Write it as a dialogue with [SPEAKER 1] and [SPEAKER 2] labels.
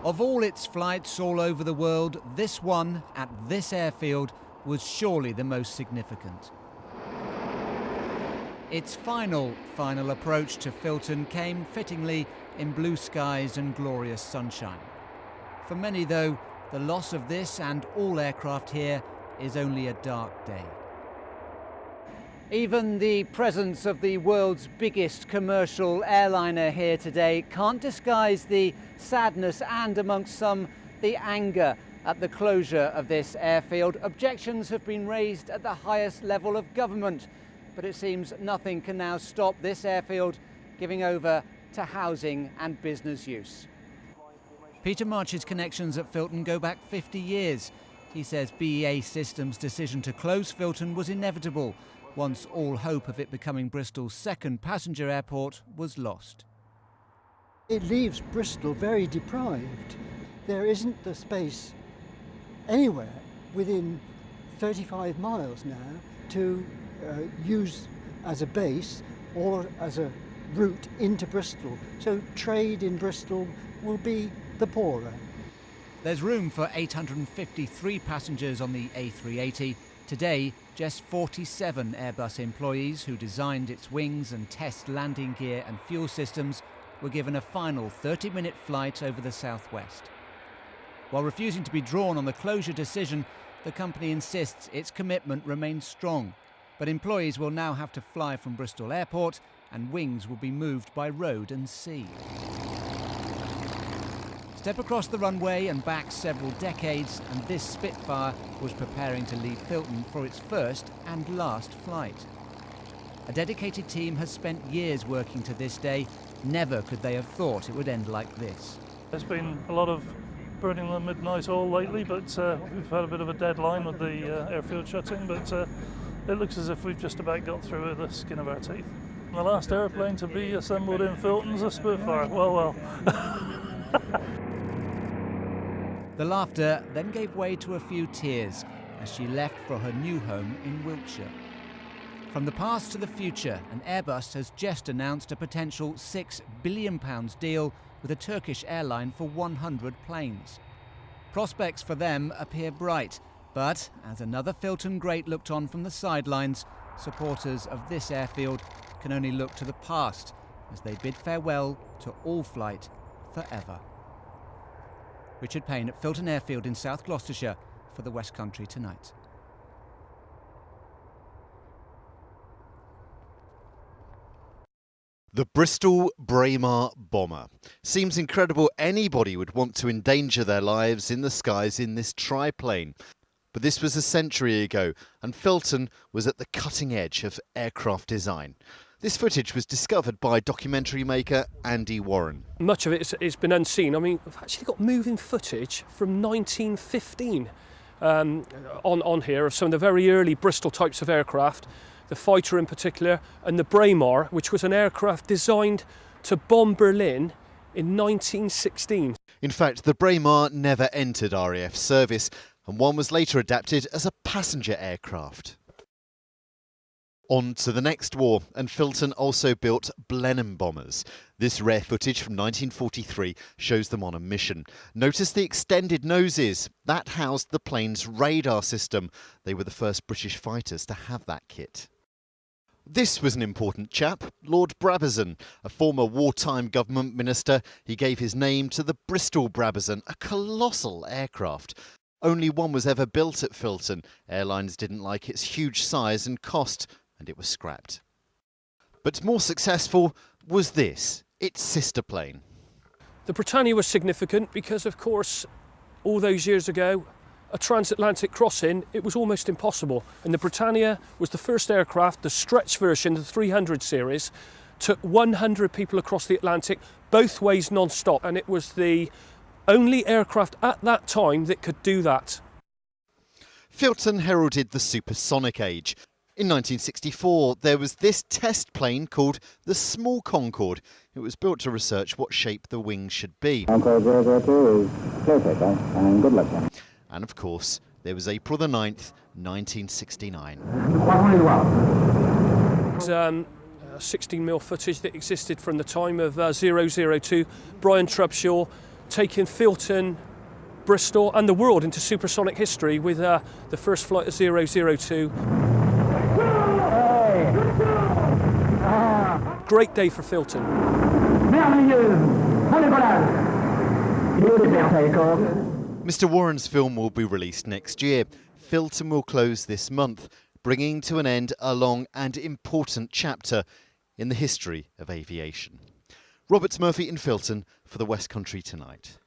[SPEAKER 1] Of all its flights all over the world, this one at this airfield was surely the most significant. Its final approach to Filton came fittingly in blue skies and glorious sunshine. For many, though, the loss of this and all aircraft here is only a dark day. Even the presence of the world's biggest commercial airliner here today can't disguise the sadness and, amongst some, the anger at the closure of this airfield. Objections have been raised at the highest level of government, but it seems nothing can now stop this airfield giving over to housing and business use. Peter March's connections at Filton go back 50 years. He says BAE Systems' decision to close Filton was inevitable once all hope of it becoming Bristol's second passenger airport was lost.
[SPEAKER 2] It leaves Bristol very deprived. There isn't the space anywhere within 35 miles now to use as a base or as a route into Bristol. So trade in Bristol will be the poorer.
[SPEAKER 1] There's room for 853 passengers on the A380. Today, just 47 Airbus employees who designed its wings and test landing gear and fuel systems were given a final 30-minute flight over the southwest. While refusing to be drawn on the closure decision, the company insists its commitment remains strong. But employees will now have to fly from Bristol Airport, and wings will be moved by road and sea. Step across the runway and back several decades, and this Spitfire was preparing to leave Filton for its first and last flight. A dedicated team has spent years working to this day. Never could they have thought it would end like this.
[SPEAKER 3] There's been a lot of burning the midnight oil lately, but we've had a bit of a deadline with the airfield shutting, but it looks as if we've just about got through with the skin of our teeth. The last airplane to be assembled in Filton's a Spitfire. Well.
[SPEAKER 1] The laughter then gave way to a few tears as she left for her new home in Wiltshire. From the past to the future, and Airbus has just announced a potential £6 billion deal with a Turkish airline for 100 planes. Prospects for them appear bright, but as another Filton great looked on from the sidelines, supporters of this airfield can only look to the past as they bid farewell to all flight forever. Richard Payne at Filton Airfield in South Gloucestershire for the Westcountry Tonight.
[SPEAKER 4] The Bristol Brima bomber. Seems incredible anybody would want to endanger their lives in the skies in this triplane. But this was a century ago, and Filton was at the cutting edge of aircraft design. This footage was discovered by documentary maker Andy Warren.
[SPEAKER 5] Much of it has been unseen. I mean, we've actually got moving footage from 1915 on here of some of the very early Bristol types of aircraft, the fighter in particular, and the Brima, which was an aircraft designed to bomb Berlin in 1916.
[SPEAKER 4] In fact, the Brima never entered RAF service, and one was later adapted as a passenger aircraft. On to the next war, and Filton also built Blenheim Bombers. This rare footage from 1943 shows them on a mission. Notice the extended noses. That housed the plane's radar system. They were the first British fighters to have that kit. This was an important chap, Lord Brabazon, a former wartime government minister. He gave his name to the Bristol Brabazon, a colossal aircraft. Only one was ever built at Filton. Airlines didn't like its huge size and cost, and it was scrapped. But more successful was this, its sister plane.
[SPEAKER 5] The Britannia was significant because, of course, all those years ago, a transatlantic crossing, it was almost impossible. And the Britannia was the first aircraft, the stretch version, the 300 series, took 100 people across the Atlantic, both ways non-stop. And it was the only aircraft at that time that could do that.
[SPEAKER 4] Filton heralded the supersonic age. In 1964, there was this test plane called the Small Concorde. It was built to research what shape the wings should be.
[SPEAKER 6] Concorde 002 is clear takeoff, and good luck, sir.
[SPEAKER 4] And of course, there was April the 9th, 1969.
[SPEAKER 5] It's 16mm footage that existed from the time of 002. Brian Trubshaw taking Filton, Bristol and the world into supersonic history with the first flight of 002. Great day for Filton.
[SPEAKER 4] Mr. Warren's film will be released next year. Filton will close this month, bringing to an end a long and important chapter in the history of aviation. Robert Murphy in Filton for the West Country Tonight.